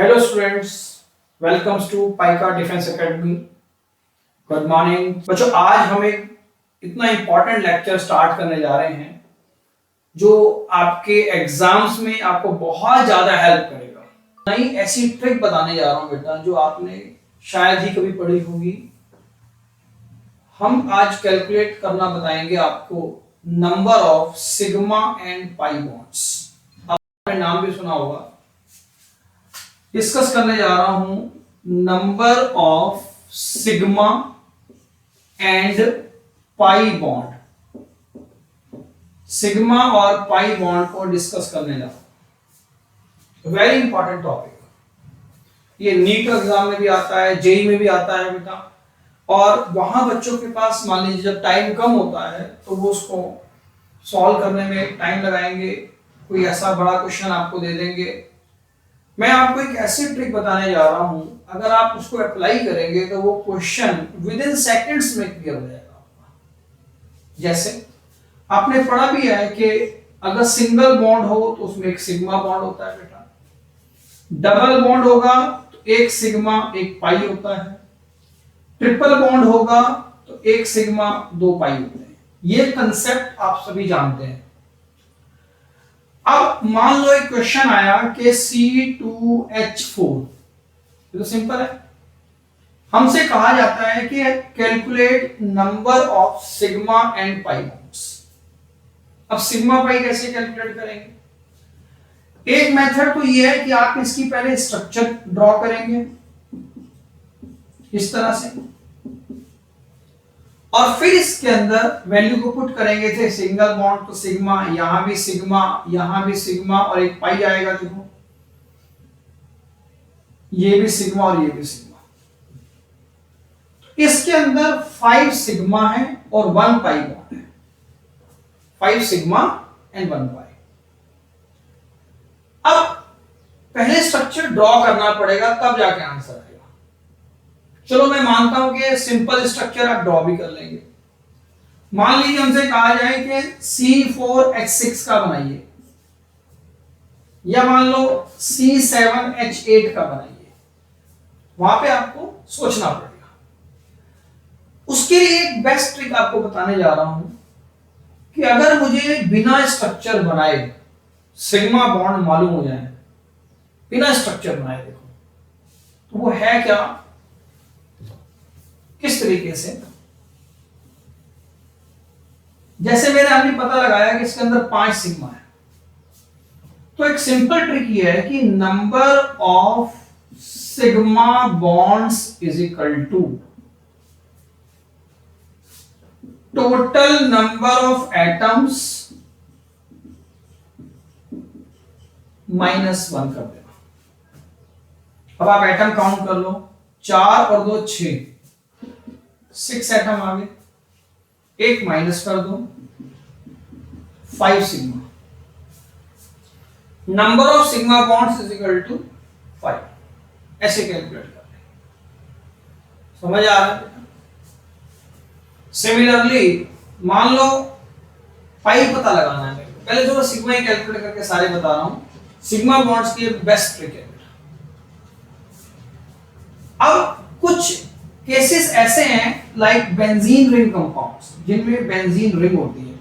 Hello students, welcomes to Paika defence academy. Good morning बच्चों। आज हम एक इतना इम्पोर्टेंट लेक्चर स्टार्ट करने जा रहे हैं जो आपके एग्जाम्स में आपको बहुत ज़्यादा हेल्प करेगा। नई ऐसी ट्रिक बताने जा रहा हूँ बेटा जो आपने शायद ही कभी पढ़ी होगी। हम आज कैलकुलेट करना बताएंगे आपको number of sigma and pi bonds. आपने नाम भी सुना होगा। डिस्कस करने जा रहा हूं number of sigma and pi bond. Sigma और पाई बॉन्ड को डिस्कस करने जा रहा हूं। Very important topic. ये नीट एग्जाम में भी आता है, जेई में भी आता है बेटा। और वहां बच्चों के पास मान लीजिए जब टाइम कम होता है तो वो उसको सॉल्व करने में टाइम लगाएंगे। कोई ऐसा बड़ा क्वेश्चन आपको दे देंगे। मैं आपको एक ऐसी ट्रिक बताने जा रहा हूं, अगर आप उसको अप्लाई करेंगे तो वो क्वेश्चन विद इन सेकेंड्स में क्लियर हो जाएगा। जैसे आपने पढ़ा भी है कि अगर सिंगल बॉन्ड हो तो उसमें एक सिग्मा बॉन्ड होता है बेटा। डबल बॉन्ड होगा तो एक सिग्मा एक पाई होता है। ट्रिपल बॉन्ड होगा तो एक सिग्मा दो पाई होते हैं। ये कंसेप्ट आप सभी जानते हैं। अब मान लो एक क्वेश्चन आया कि C2H4, ये तो सिंपल है। हमसे कहा जाता है कि calculate number of sigma and pi bonds. अब सिग्मा पाई कैसे कैलकुलेट करेंगे? एक मेथड तो ये है कि आप इसकी पहले स्ट्रक्चर ड्रॉ करेंगे इस तरह से, और फिर इसके अंदर वैल्यू को पुट करेंगे। थे सिंगल बॉन्ड तो सिग्मा, यहां भी सिग्मा, यहां भी सिग्मा और एक पाई आएगा। देखो ये भी सिग्मा और ये भी सिग्मा। इसके अंदर 5 सिग्मा है और 1 पाई बॉन्ड है। 5 सिग्मा एंड 1 पाई। अब पहले स्ट्रक्चर ड्रॉ करना पड़ेगा तब जाके आंसर आएगा। चलो मैं मानता हूं कि सिंपल स्ट्रक्चर आप ड्रॉ भी कर लेंगे। मान लीजिए हमसे कहा जाए कि C4H6 का बनाइए, या मान लो C7H8 का बनाइए। वहां पे आपको सोचना पड़ेगा। उसके लिए एक बेस्ट ट्रिक आपको बताने जा रहा हूं कि अगर मुझे बिना स्ट्रक्चर बनाए सिग्मा बॉन्ड मालूम हो जाए, बिना स्ट्रक्चर बनाए, देखो तो वो है क्या, किस तरीके से। जैसे मैंने अभी पता लगाया कि इसके अंदर 5 सिग्मा है, तो एक सिंपल ट्रिक ये है कि number of sigma bonds is equal to total number of atoms -1 कर देना। अब आप एटम काउंट कर लो, 4 और 2 6, 6 एटम आ गए। एक माइनस कर दो, 5 sigma. Number of sigma bonds is equal to 5। ऐसे कैलकुलेट कर रहे हैं। समझ आ रहा है? सिमिलरली मान लो पाई पता लगाना है मेरे को। पहले जो सिग्मा ही कैलकुलेट करके सारे बता रहा हूं। सिग्मा बॉन्ड्स की बेस्ट ट्रिक है। अब कुछ केसेस ऐसे हैं लाइक बेंजीन रिंग कंपाउंड्स, जिनमें बेंजीन रिंग होती है।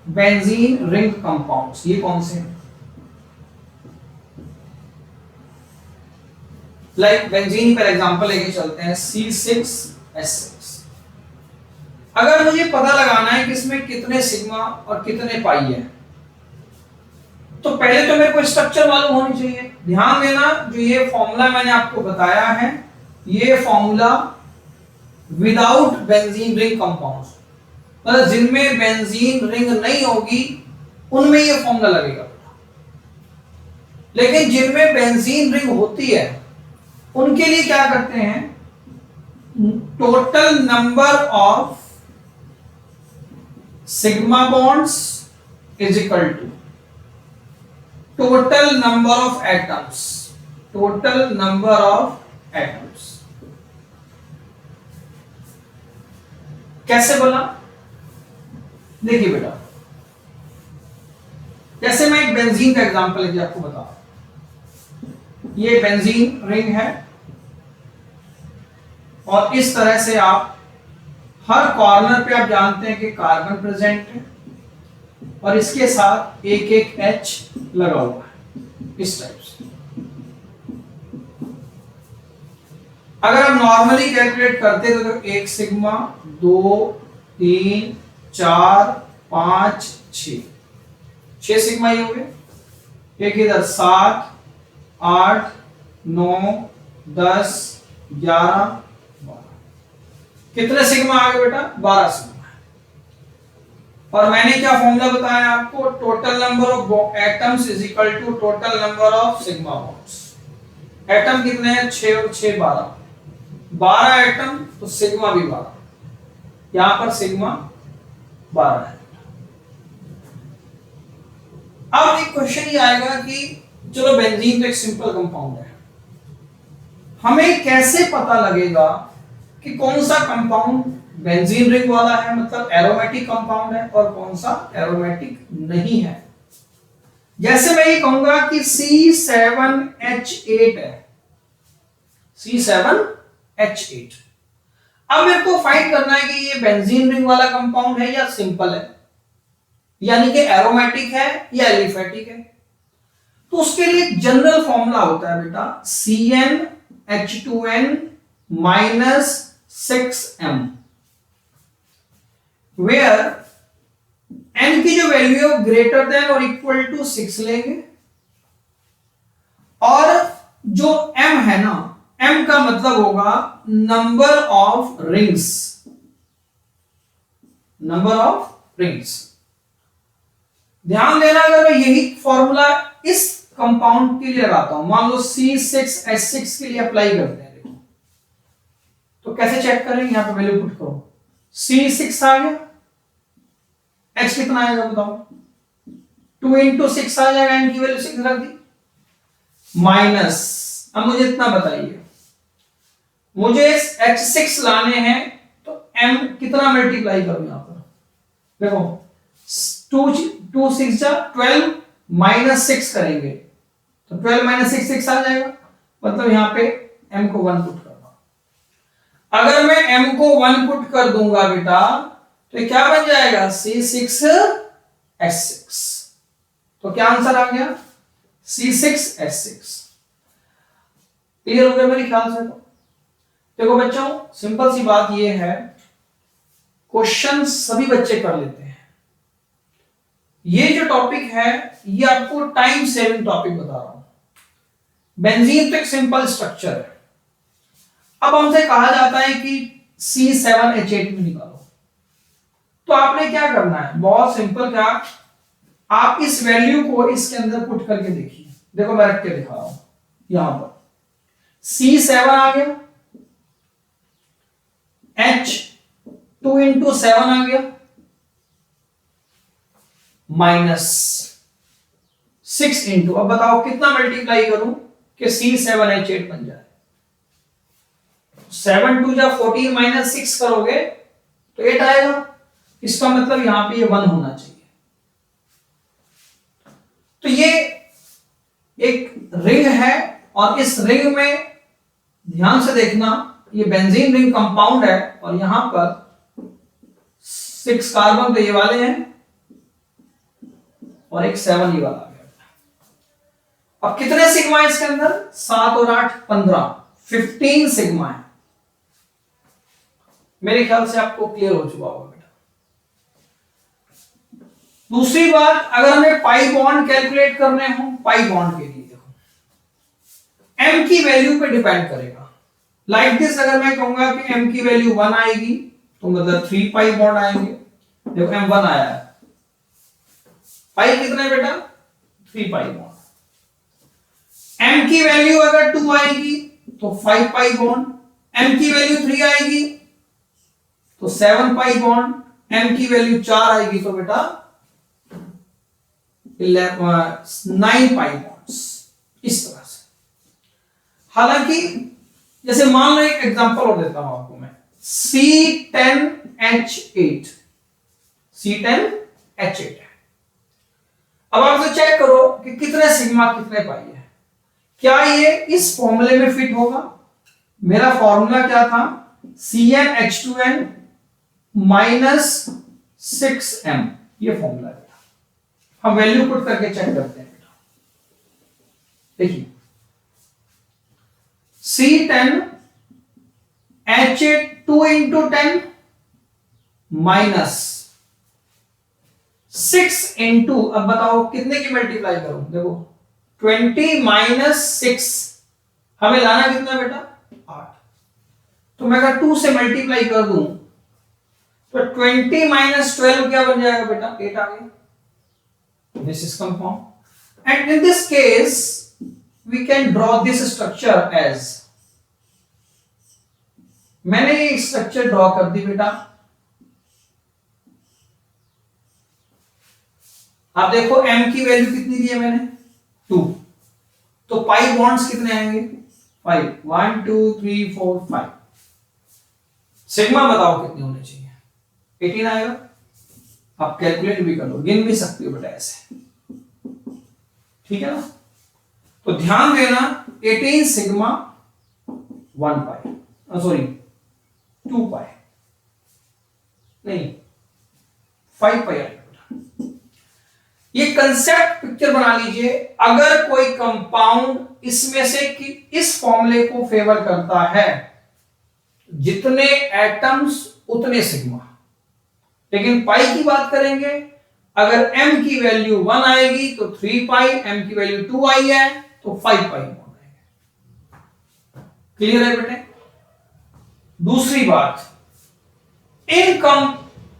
बेंजीन रिंग कंपाउंड्स ये कौन से हैं? लाइक बेंजीन पर एग्जांपल लेके चलते हैं, C6H6। अगर मुझे पता लगाना है कि इसमें कितने सिग्मा और कितने पाई है, तो पहले तो मेरे को स्ट्रक्चर मालूम होनी चाहिए। ध्यान देना, जो ये फॉर्मूला मैंने आपको बताया है, ये formula without benzene ring compounds, मतलब जिनमें बेंजीन रिंग नहीं होगी उनमें ये फॉर्मूला लगेगा। लेकिन जिनमें बेंजीन रिंग होती है उनके लिए क्या करते हैं, total number of sigma bonds is equal to total number of atoms. Total number of atoms कैसे बोला? देखिए बेटा, जैसे मैं एक बेंजीन का एग्जांपल लेके आपको बता रहा हूं। ये बेंजीन रिंग है और इस तरह से आप हर कॉर्नर पे आप जानते हैं कि कार्बन प्रेजेंट है और इसके साथ एक एक H लगा हुआ है इस टाइप से। अगर आप नॉर्मली कैलकुलेट करते हो तो 1 सिग्मा 2 3 4 5 6 सिग्मा ये हो गए। एक इधर 7 8 9 10 11 12 कितने सिग्मा आ गए बेटा? 12 सिग्मा। और मैंने क्या फॉर्मूला बताया आपको? Total number of atoms is equal to total number of sigma bonds. Atom कितने हैं? 6 और 6 12। 12 एटम तो सिग्मा भी 12। यहां पर सिग्मा 12 है। अब एक क्वेश्चन ये आएगा कि चलो बेंजीन तो एक सिंपल कंपाउंड है, हमें कैसे पता लगेगा कि कौन सा कंपाउंड बेंजीन रिंग वाला है, मतलब एरोमेटिक कंपाउंड है, और कौन सा एरोमेटिक नहीं है? जैसे मैं ये कहूंगा कि C7H8 है, C7H8। अब मेरे को फाइंड करना है कि ये बेंजीन रिंग वाला कंपाउंड है या सिंपल है, यानी कि एरोमेटिक है या एलिफेटिक है। तो उसके लिए एक जनरल फॉर्मूला होता है बेटा, CnH2n minus 6m, where n की जो वैल्यू है ग्रेटर देन और इक्वल टू 6 लेंगे, और जो m है ना, m का मतलब होगा number of rings, number of rings. ध्यान देना, अगर मैं यही फॉर्मूला इस कंपाउंड के लिए लगाता हूं, मान लो C6H6 के लिए अप्लाई करते हैं, देखो तो कैसे चेक करेंगे? यहां पे वैल्यू पुट करो, C6 आ गया, H कितना आएगा बताओ? 2 into 6 आ जाएगा, n की वैल्यू 6 रख दी, माइनस, अब मुझे इतना बताइए, मुझे H6 लाने हैं तो m कितना मल्टीप्लाई करूं यहां पर? देखो 2 6 जा 12 माइनस 6 करेंगे तो 12 माइनस 6 6 आ जाएगा, मतलब यहां पे m को 1 पुट करना। अगर मैं m को 1 पुट कर दूंगा बेटा तो ये क्या बन जाएगा? C6H6। तो क्या आंसर आ गया? C6H6। क्लियर हो गया मेरे ख्याल से? तो देखो बच्चों, सिंपल सी बात ये है, क्वेश्चन सभी बच्चे कर लेते हैं। ये जो टॉपिक है ये आपको टाइम सेविंग टॉपिक बता रहा हूं। बेंजीन तो एक सिंपल स्ट्रक्चर है। अब हमसे कहा जाता है कि C7H8 में निकालो, तो आपने क्या करना है? बहुत सिंपल, क्या आप इस वैल्यू को इसके अंदर पुट करके देखिए। देखो मैं रख के दिखा रहा हूं, यहां पर C7 आ गया, H 2 into 7 आ गया, माइनस 6 इंटू, अब बताओ कितना मल्टीप्लाई करूं कि C7H8 बन जाए? 7 2 जा 14 माइनस 6 करोगे तो 8 आएगा। इसका मतलब यहां पे ये 1 होना चाहिए। तो ये एक रिंग है और इस रिंग में ध्यान से देखना, ये बेंजीन रिंग कंपाउंड है और यहां पर 6 कार्बन तो ये वाले हैं और एक 7 ये वाला आ गया। अब कितने सिग्मा है इसके अंदर? 7 और 8 15, 15 सिग्मा है। मेरे ख्याल से आपको क्लियर हो चुका होगा बेटा। दूसरी बात, अगर हमें पाई बॉन्ड कैलकुलेट करने हो, पाई बॉन्ड के लिए देखो m की वैल्यू पे डिपेंड करेगा। लाइक दिस, अगर मैं कहूंगा कि m की वैल्यू 1 आएगी तो मतलब 3 पाई बॉन्ड आएंगे। देखो m 1 आया है, पाई कितना है बेटा? 3 पाई बॉन्ड। m की वैल्यू अगर 2 आएगी तो 5 पाई बॉन्ड, m की वैल्यू 3 आएगी तो 7 पाई बॉन्ड, m की वैल्यू 4 आएगी तो बेटा 9 पाई बॉन्ड्स। इस तरह से, हालांकि जैसे मान लो एक एग्जांपल और देता हूं आपको मैं, C10H8, C10H8 है। अब आप चेक करो कि कितने सिग्मा कितने पाई है। क्या ये इस फॉर्मूले में फिट होगा? मेरा फॉर्मूला क्या था? CnH2n माइनस 6m, ये फॉर्मूला है। हम वैल्यू पुट करके चेक करते हैं बेटा। देखिए C10H2 इंटू 10 माइनस 6 इंटू, अब बताओ कितने की मल्टीप्लाई करूं? देखो 20 माइनस 6, हमें लाना कितना बेटा? 8। तो मैं अगर 2 से मल्टीप्लाई कर दूं तो 20 माइनस 12 क्या बन जाएगा बेटा? 8 आ गया। This is compound, and in this case we can draw this structure as, मैंने ये स्ट्रक्चर ड्रॉ कर दी बेटा। आप देखो m की वैल्यू कितनी दी है मैंने? 2, तो पाई बॉन्ड्स कितने आएंगे? 5, 1 2 3 4 5। सिग्मा बताओ कितने होने चाहिए? 18 आएगा। आप कैलकुलेट भी कर लो, गिन भी सकते हो बेटा ऐसे, ठीक है ना? तो ध्यान देना 18 सिग्मा 1 पाई, सॉरी 2 पाई नहीं 5 पाई आएगा बेटा। ये कंसेप्ट पिक्चर बना लीजिए। अगर कोई कंपाउंड इसमें से कि इस फॉर्मूले को फेवर करता है, जितने एटम्स उतने सिग्मा, लेकिन पाई की बात करेंगे, अगर m की वैल्यू 1 आएगी तो 3 पाई, m की वैल्यू 2 आई है तो 5 पाई बॉन्ड आएगा। क्लियर है बेटे? दूसरी बात,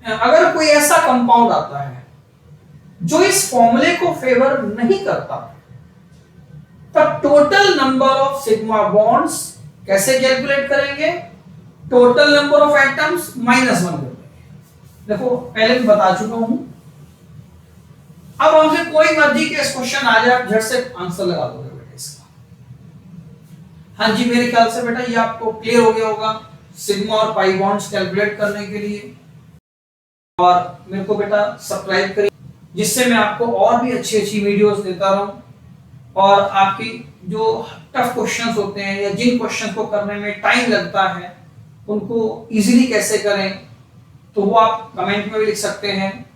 अगर कोई ऐसा कंपाउंड आता है जो इस फॉर्मूले को फेवर नहीं करता, तब total number of sigma bonds कैसे कैलकुलेट करेंगे? Total number of atoms minus 1 कर देंगे। देखो पहले भी बता चुका हूं। अब हमसे कोई मर्जी के क्वेश्चन आ जाए, झट से आंसर लगा दोगे बेटा इसका। हाँ जी, मेरे ख्याल से बेटा ये आपको क्लियर हो गया होगा सिग्मा और पाई बॉन्ड्स कैलकुलेट करने के लिए। और मेरे को बेटा सब्सक्राइब करिए, जिससे मैं आपको और भी अच्छी अच्छी वीडियोस देता रहूं। और आपकी जो टफ क्वेश्चंस होते हैं या जिन क्वेश्चन को करने में टाइम लगता है, उनको इजीली कैसे करें, तो वो आप कमेंट में भी लिख सकते हैं।